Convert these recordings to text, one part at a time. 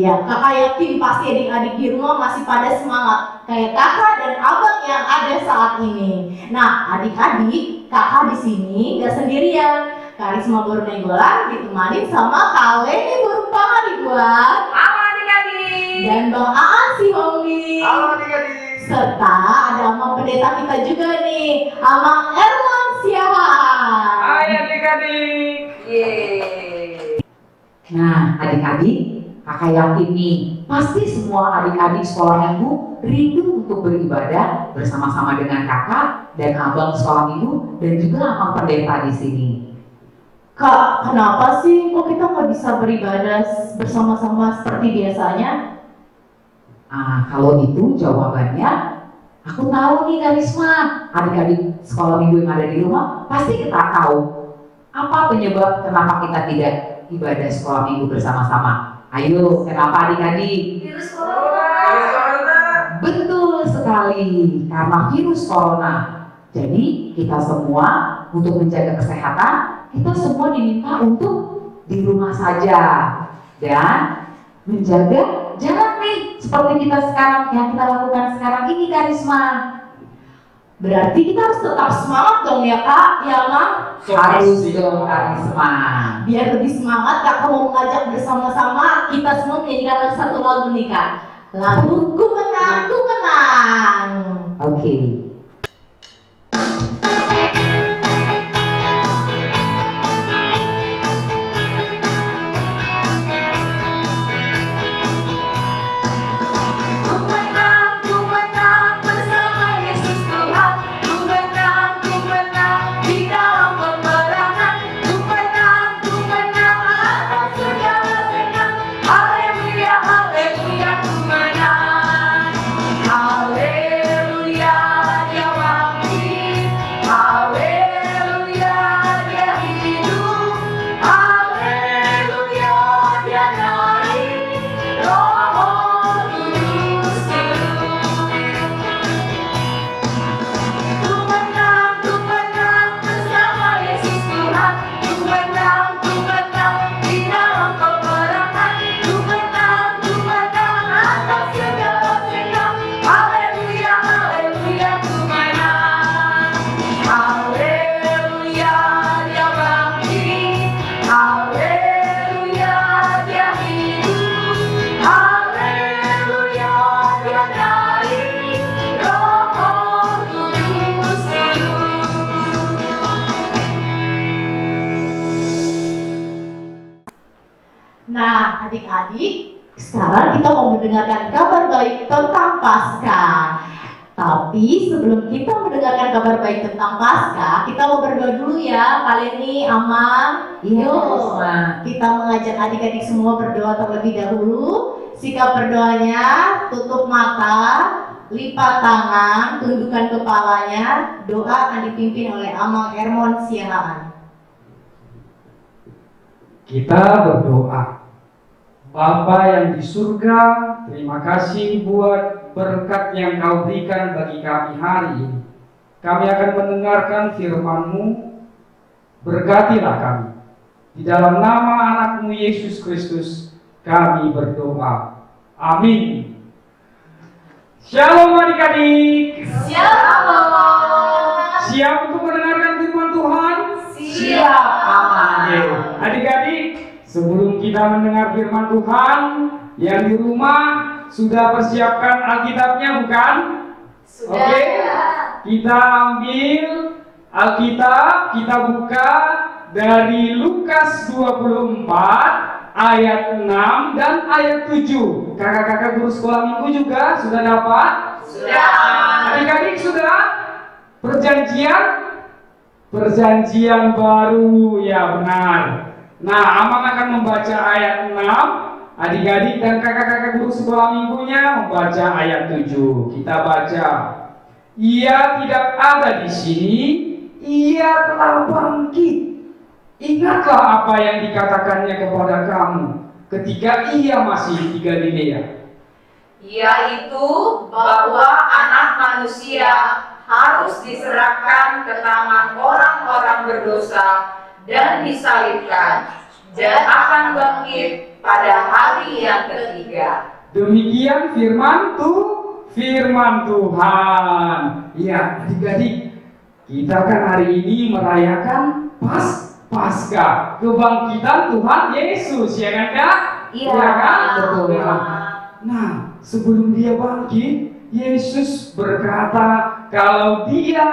Iya, kakak yakin pasti adik-adik di rumah masih pada semangat kayak kakak dan abang yang ada saat ini. Nah, adik-adik, kakak di sini nggak sendirian. Karisma Baru Nenggolan ditemani sama Kak Leni Burupang dibuat. Halo adik-adik. Dan Bang Aan si Hombi. Halo adik-adik. Serta ada Amang pendeta kita juga nih, Amang Erwan Siahaan. Hai adik-adik. Yeay. Nah, adik-adik, kakak yakin nih, pasti semua adik-adik sekolah minggu rindu untuk beribadah bersama-sama dengan kakak dan abang sekolah minggu dan juga abang pendeta di sini. Kak, kenapa sih kok kita nggak bisa beribadah bersama-sama seperti biasanya? Kalau itu jawabannya, aku tahu nih Karisma, adik-adik sekolah minggu yang ada di rumah pasti kita tahu apa penyebab kenapa kita tidak ibadah sekolah minggu bersama-sama. Ayo, kenapa adik-adik? Virus corona. Betul sekali, karena virus corona. Jadi kita semua untuk menjaga kesehatan, kita semua diminta untuk di rumah saja dan menjaga jarak nih, seperti kita sekarang yang kita lakukan sekarang ini, Karisma. Berarti kita harus tetap semangat dong ya Kak, ya Mang? Harus dong, Karisma. Biar lebih semangat, Kakak mau mengajak bersama-sama kita semua menyanyikan satu lagu nih Kak. Lagu Ku Menang, Ku Menang. Oke. Nah, adik-adik, sekarang kita mau mendengarkan kabar baik tentang Paskah. Tapi sebelum kita mendengarkan kabar baik tentang Paskah, kita mau berdoa dulu ya. Kali ini Amang, Iya, yuk Karisma. kita mengajak adik-adik semua berdoa terlebih dahulu. Sikap berdoanya, tutup mata, lipat tangan, tundukkan kepalanya. Doa akan dipimpin oleh Amang Erwan Siahaan. Kita berdoa. Bapa yang di surga, terima kasih buat berkat yang Kau berikan bagi kami hari ini. Kami akan mendengarkan firman-Mu. Berkatilah kami. Di dalam nama anak-Mu Yesus Kristus, kami berdoa. Amin. Shalom adik-adik. Shalom. Siap untuk mendengarkan firman Tuhan? Siap, Amang. Oke, adik-adik, sebelum kita mendengar firman Tuhan, yang di rumah sudah persiapkan Alkitabnya bukan? Sudah. Oke, kita ambil Alkitab, kita buka dari Lukas 24 ayat 6 dan ayat 7. Kakak-kakak guru sekolah minggu juga sudah dapat? Sudah. Adik-adik sudah? Perjanjian baru, ya benar. Nah, Amang akan membaca ayat 6, adik-adik dan kakak-kakak guru sekolah minggunya membaca ayat 7. Kita baca. Ia tidak ada di sini, ia telah bangkit. Ingatlah apa yang dikatakannya kepada kamu ketika ia masih di Galilea. Yaitu bahwa anak manusia harus diserahkan ke tangan orang-orang berdosa dan disalibkan, dan akan bangkit pada hari yang ketiga. Demikian firman Tuhan. Ya, adik-adik, kita kan hari ini merayakan Paskah, kebangkitan Tuhan Yesus, ya kan Kak? Iya, Ya kan? betul. Nah, sebelum dia bangkit, Yesus berkata kalau dia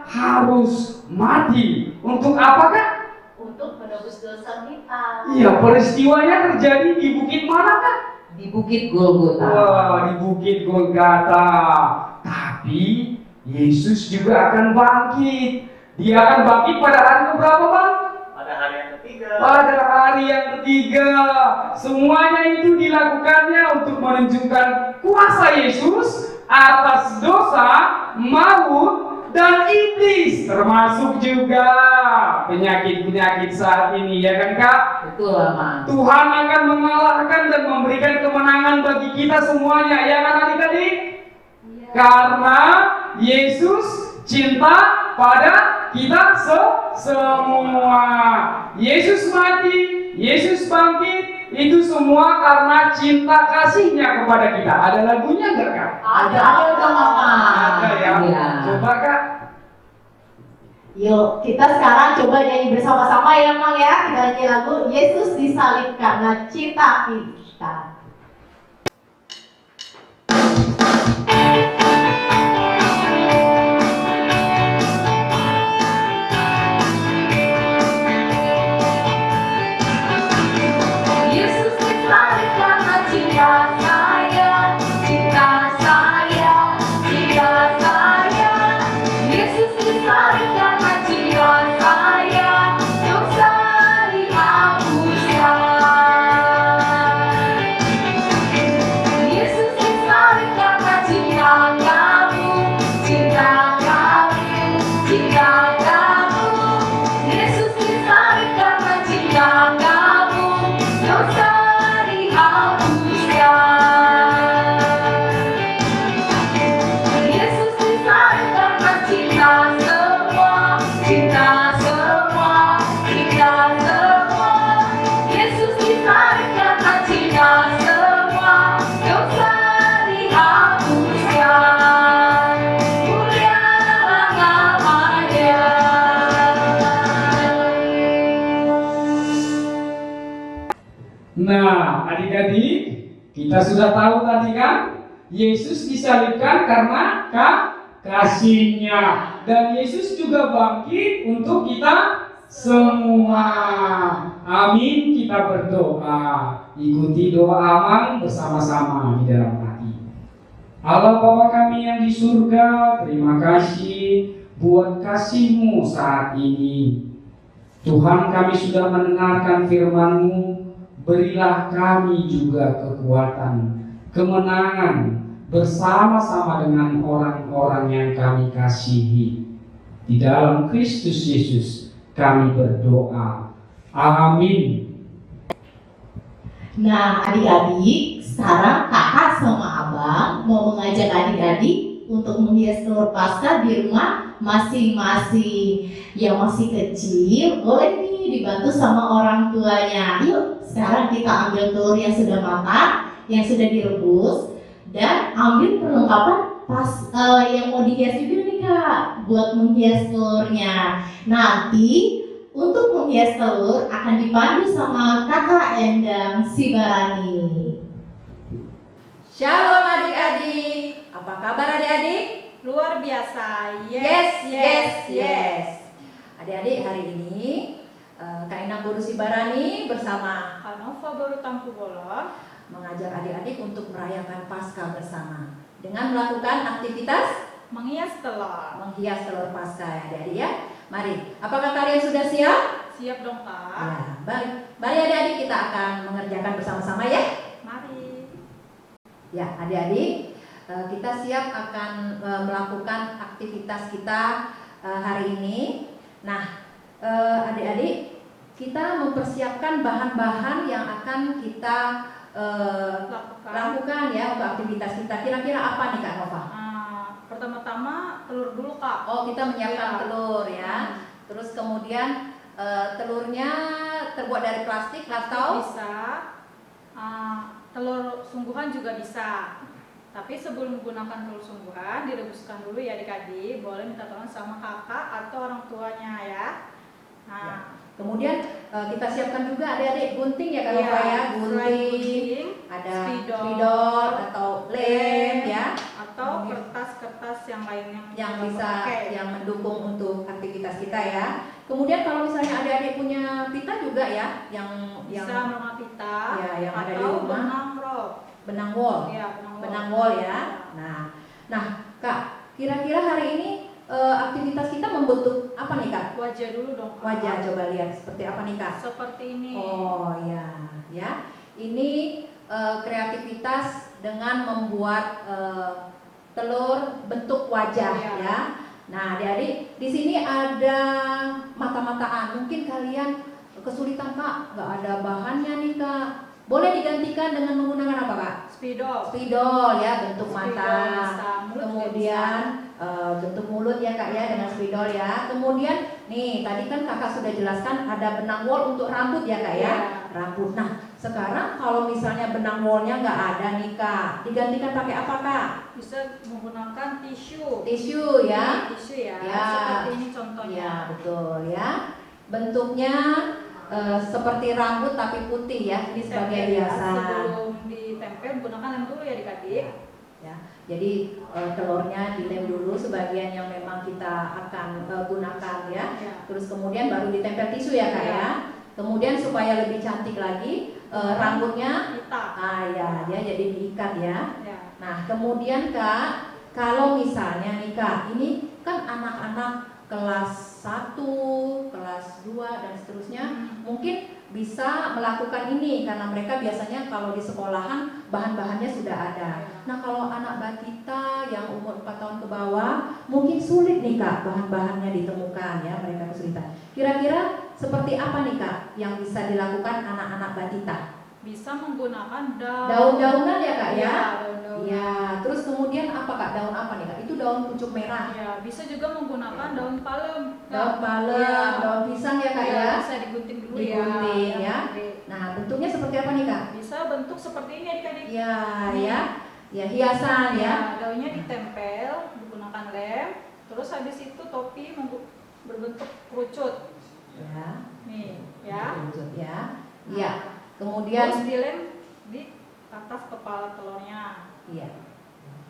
harus mati. Untuk apakah? Untuk menebus dosa kita. Iya, peristiwanya terjadi di bukit mana Kak? Di Bukit Golgota. Wah, di Bukit Golgota. Tapi Yesus juga akan bangkit. Dia akan bangkit pada hari keberapa, Bang? Pada hari yang ketiga. Pada hari yang ketiga. Semuanya itu dilakukannya untuk menunjukkan kuasa Yesus atas dosa, maut, dan iblis. Termasuk juga penyakit-penyakit saat ini, ya kan Kak? Betul, Mama. Tuhan akan mengalahkan dan memberikan kemenangan bagi kita semuanya, ya kan adik-adik? Karena Yesus cinta pada kita semua. Yesus mati, Yesus bangkit, itu semua karena cinta kasihnya kepada kita. Ada lagunya enggak Kak? Ada dong, Mama. Ada ya. Iya. Coba Kak. Yuk, kita sekarang coba nyanyi bersama-sama ya, Mang ya. Kita nyanyi lagu Yesus disalib karena cinta kita. Yesus disalib karena cinta saya, cinta saya, cinta saya. Yesus disalib karena cinta saya, dosa dihapuskan. Yesus disalib karena cinta kamu, cinta kamu, cinta kamu. Yesus disalib karena cinta kamu, dosa dihapuskan. Yesus disalib karena cinta semua, cinta semua, cinta semua. Yesus disalib karena cinta semua, dosa dihapuskan. Mulialah namanya. Nah, adik-adik, kita sudah tahu tadi kan, Yesus disalibkan karena kasihnya, dan Yesus juga bangkit untuk kita semua. Amin. Kita berdoa. Ikuti doa Amang bersama-sama di dalam hati. Allah Bapa kami yang di surga, terima kasih buat kasih-Mu saat ini. Tuhan, kami sudah mendengarkan firman-Mu. Berilah kami juga kekuatan, kemenangan bersama-sama dengan orang-orang yang kami kasihi. Di dalam Kristus Yesus kami berdoa. Amin. Nah, adik-adik, sekarang kakak sama abang mau mengajak adik-adik untuk menghias telur Paskah di rumah masing-masing. Yang masih kecil boleh nih dibantu sama orang tuanya. Yuk, sekarang kita ambil telur yang sudah matang, yang sudah direbus, dan ambil perlengkapan yang mau dihias juga nih Kak, buat menghias telurnya. Nanti untuk menghias telur akan dipandu sama Kakak Endang Sibarani. Shalom adik-adik, apa kabar adik-adik? Luar biasa. Yes. Adik-adik, hari ini Kak Inang Guru Sibarani bersama Hanova Baru Tangku Bolo mengajak adik-adik untuk merayakan Paskah bersama dengan melakukan aktivitas menghias telur. menghias telur Paskah ya adik-adik ya. Mari, apakah kalian sudah siap? Siap dong Kak. Ya, mari adik-adik kita akan mengerjakan bersama-sama ya. Mari. Ya, adik-adik, kita siap akan melakukan aktivitas kita hari ini. Nah, adik-adik, kita mempersiapkan bahan-bahan yang akan kita lakukan ya untuk aktivitas kita. Kira-kira apa nih Kak Nova? Pertama-tama telur dulu Kak. Oh, kita menyiapkan Iya. telur ya. Terus kemudian telurnya terbuat dari plastik atau Bisa. Telur sungguhan juga bisa. Tapi sebelum menggunakan telur sungguhan, direbuskan dulu ya adik-adik. Boleh minta tolong sama kakak atau orang tuanya ya. Nah, kemudian kita siapkan juga adik-adik gunting ya Kak iya, Nova ya, selain gunting, ada spidol, spidol atau lem ya, atau kertas-kertas yang lainnya yang kita bisa pakai. yang mendukung untuk aktivitas kita ya. Kemudian kalau misalnya adik-adik punya pita juga ya, yang Bisa merangkap pita ya, yang ada di atau rumah. benang roll. benang wol, Iya, benang wol ya. Nah Kak, kira-kira hari ini aktivitas kita membentuk apa nih Kak? Wajah dulu dong, Kak. Wajah, coba lihat seperti apa nih Kak? Seperti ini. Oh ya. Ini kreativitas dengan membuat telur bentuk wajah Iya. ya. Nah, adik-adik, di sini ada mata-mataan. Mungkin kalian kesulitan Kak, nggak ada bahannya nih Kak. Boleh digantikan dengan menggunakan apa Kak? Spidol. Spidol ya, bentuk Spidol mata. bisa, mulut juga Kemudian bentuk mulut ya Kak ya dengan spidol ya. Kemudian nih tadi kan Kakak sudah jelaskan ada benang wol untuk rambut ya Kak ya. Iya. Rambut. Nah sekarang kalau misalnya benang wolnya nggak ada nih Kak, digantikan pakai apa Kak? Bisa menggunakan tisu. Tisu ya. Tisu ya. Ya. Seperti ini contohnya. Ya betul ya. Bentuknya seperti rambut tapi putih ya. Ini sebagai Ditempel ya. hiasan. Sebelum ditempel menggunakan lem dulu ya adik-adik. Ya, jadi telurnya dilem dulu sebagian yang memang kita akan gunakan ya. Ya. Terus kemudian baru ditempel tisu ya Kak ya. Kemudian supaya lebih cantik lagi rambutnya, Kita. ya jadi diikat ya. Ya. Nah kemudian Kak, kalau misalnya nih Kak, ini kan anak-anak kelas 1, kelas 2 dan seterusnya mungkin bisa melakukan ini karena mereka biasanya kalau di sekolahan bahan-bahannya sudah ada. Nah kalau anak batita yang umur 4 tahun ke bawah mungkin sulit nih Kak bahan-bahannya ditemukan ya, mereka kesulitan. Kira-kira seperti apa nih Kak yang bisa dilakukan anak-anak batita? Bisa menggunakan daun. Daun-daunan ya Kak ya? daun-daun. Ya, terus kemudian apa Kak? Daun apa nih Kak? Itu daun pucuk merah. Ya, bisa juga menggunakan daun palem. Daun palem, Ya. daun pisang ya Kak ya? Bisa digunting dulu Digunting, ya. ya. Nah, bentuknya seperti apa nih Kak? Bisa bentuk seperti ini adik-adik. Ya, ya hiasan ya. Daunnya ditempel menggunakan lem. Terus habis itu topi berbentuk kerucut. Ya, Nih, ya. lanjut ya. Iya. Kemudian, Terus dilem di atas kepala telurnya. iya.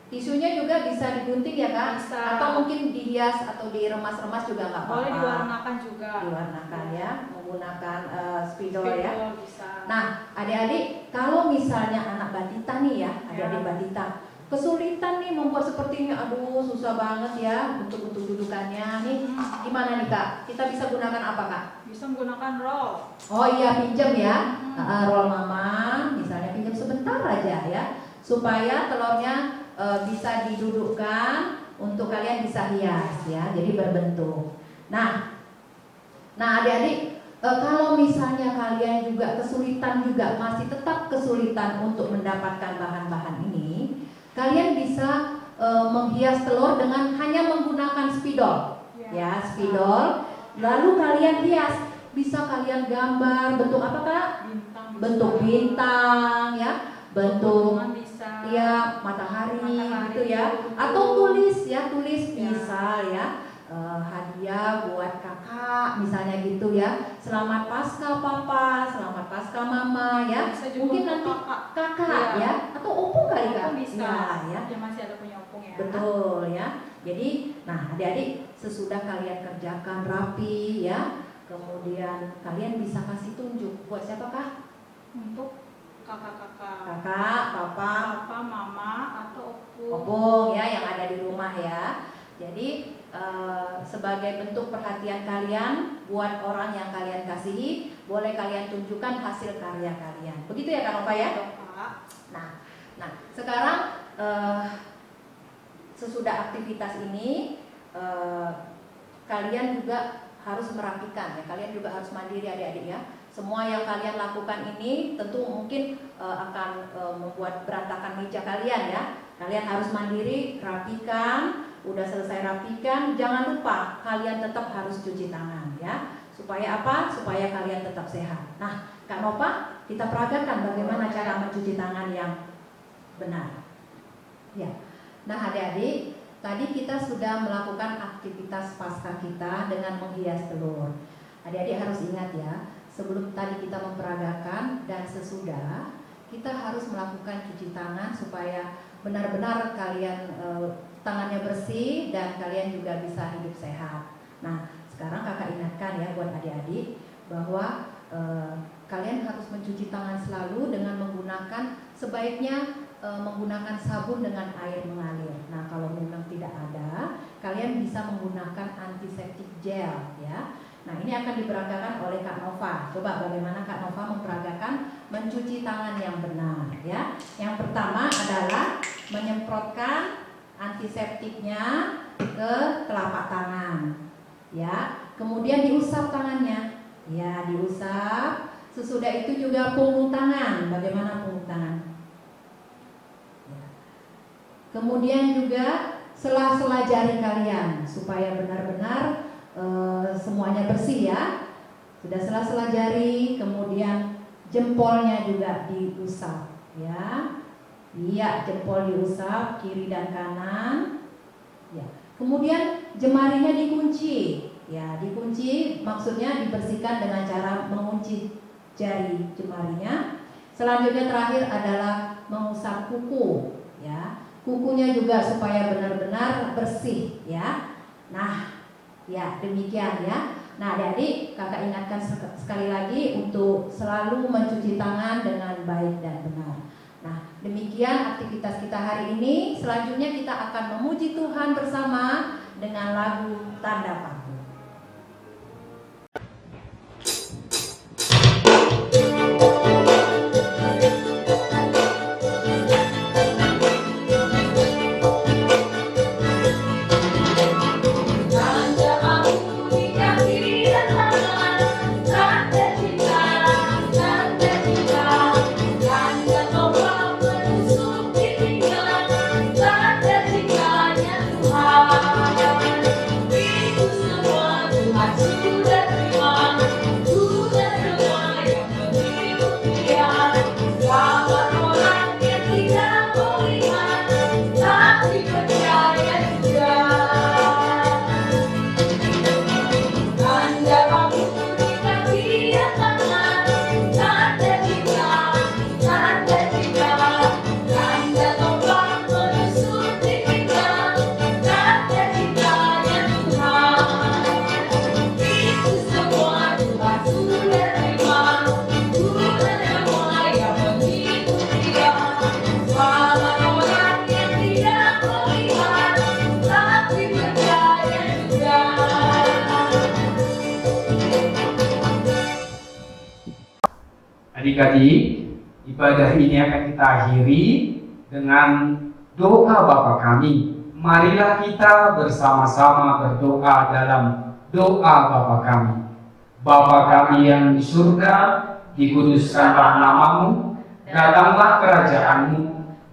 Tisunya juga bisa digunting ya Kak? Bisa. Atau mungkin dihias atau diremas-remas juga nggak apa-apa. Boleh diwarnakan juga. Diwarnakan ya, menggunakan spidol ya. Spidol bisa. Nah, adik-adik, kalau misalnya anak batita nih ya, adik-adik batita, kesulitan nih membuat seperti ini, aduh susah banget ya untuk dudukannya nih. Gimana nih Kak? Kita bisa gunakan apa Kak? Bisa menggunakan roll. Oh iya, pinjam ya, roll mama, misalnya pinjam sebentar aja ya, supaya telurnya bisa didudukkan untuk kalian bisa hias ya, jadi berbentuk. Nah adik-adik, kalau misalnya kalian juga kesulitan juga masih tetap kesulitan untuk mendapatkan bahan-bahan ini, kalian bisa menghias telur dengan hanya menggunakan spidol, ya spidol. Lalu kalian hias, bisa kalian gambar bentuk apa Kak? Bintang. Bentuk bintang ya, bentuk Bunga bisa. ya matahari gitu ya, bentuk. atau tulis ya, tulis Ya. bisa ya. Hadiah buat kakak misalnya gitu ya, selamat pasca papa, selamat pasca mama ya, Bisa juga mungkin untuk nanti kakak. kakak Iya. ya, atau opung kali Kak Opung bisa. ya, Dia masih ada punya opung ya. betul ya. Jadi nah adik-adik sesudah kalian kerjakan rapi ya, kemudian kalian bisa kasih tunjuk buat siapa Kak? Untuk kakak-kakak. Kakak, papa, Papa, mama, atau opung. opung ya yang ada di rumah ya. Jadi sebagai bentuk perhatian kalian buat orang yang kalian kasihi, boleh kalian tunjukkan hasil karya kalian. Begitu ya Kak Nova ya? Kak. Nah sekarang sesudah aktivitas ini kalian juga harus merapikan ya. Kalian juga harus mandiri adik-adik ya. Semua yang kalian lakukan ini tentu mungkin akan membuat berantakan meja kalian ya. Kalian harus mandiri, rapikan. Udah selesai rapikan, jangan lupa kalian tetap harus cuci tangan ya. Supaya apa? Supaya kalian tetap sehat. Nah, Kak Nova, kita peragakan bagaimana cara mencuci tangan yang benar. Ya. Nah, adik-adik, tadi kita sudah melakukan aktivitas pasca kita dengan menghias telur. Adik-adik harus ingat ya, sebelum tadi kita memperagakan dan sesudah, kita harus melakukan cuci tangan supaya benar-benar kalian tangannya bersih dan kalian juga bisa hidup sehat. Nah, sekarang kakak ingatkan ya buat adik-adik bahwa kalian harus mencuci tangan selalu dengan menggunakan sebaiknya menggunakan sabun dengan air mengalir. Nah, kalau memang tidak ada, kalian bisa menggunakan antiseptik gel ya. Nah, ini akan diperagakan oleh Kak Nova. Coba bagaimana Kak Nova memperagakan mencuci tangan yang benar ya. Yang pertama adalah menyemprotkan antiseptiknya ke telapak tangan ya. Kemudian diusap tangannya ya, diusap. Sesudah itu juga punggung tangan. Bagaimana punggung tangan? Ya. Kemudian juga sela-sela jari kalian supaya benar-benar semuanya bersih ya. Sudah sela-sela jari, kemudian jempolnya juga diusap ya. Iya, jempol diusap kiri dan kanan. Ya. Kemudian jemarinya dikunci. Ya, dikunci maksudnya dibersihkan dengan cara mengunci jari jemarinya. Selanjutnya terakhir adalah mengusap kuku ya. Kukunya juga supaya benar-benar bersih ya. Nah, ya demikian ya. Nah, adik-adik, kakak ingatkan sekali lagi untuk selalu mencuci tangan dengan baik dan benar. Nah, demikian aktivitas kita hari ini. Selanjutnya kita akan memuji Tuhan bersama dengan lagu Tanda Paku. Adik-adik, ibadah ini akan kita akhiri dengan doa Bapa kami. Marilah kita bersama-sama berdoa dalam doa Bapa kami. Bapa kami yang di surga, dikuduskanlah namamu, datanglah kerajaanmu,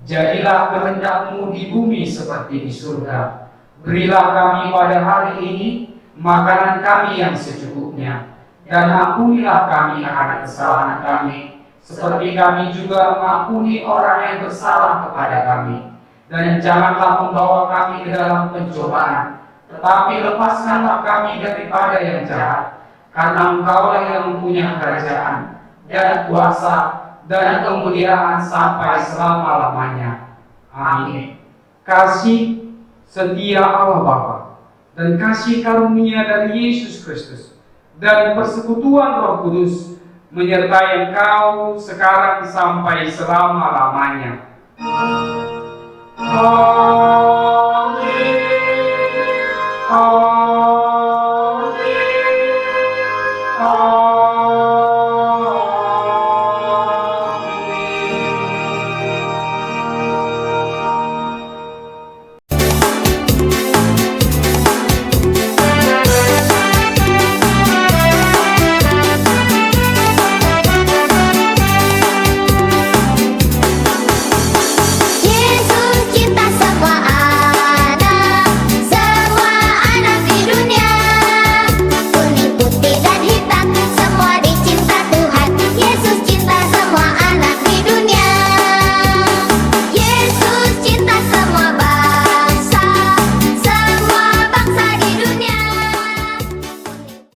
jadilah kehendak-Mu di bumi seperti di surga. Berilah kami pada hari ini makanan kami yang secukupnya, dan ampunilah kami akan kesalahan kami, seperti kami juga mengampuni orang yang bersalah kepada kami. Dan janganlah membawa kami ke dalam pencobaan, tetapi lepaskanlah kami daripada yang jahat. Karena Engkaulah yang mempunyai kerajaan, dan kuasa, dan kemuliaan sampai selama-lamanya. Amin. Kasih setia Allah Bapa, dan kasih karunia dari Yesus Kristus, dan persekutuan Roh Kudus menyertai engkau sekarang sampai selama-lamanya. Amin. Amin.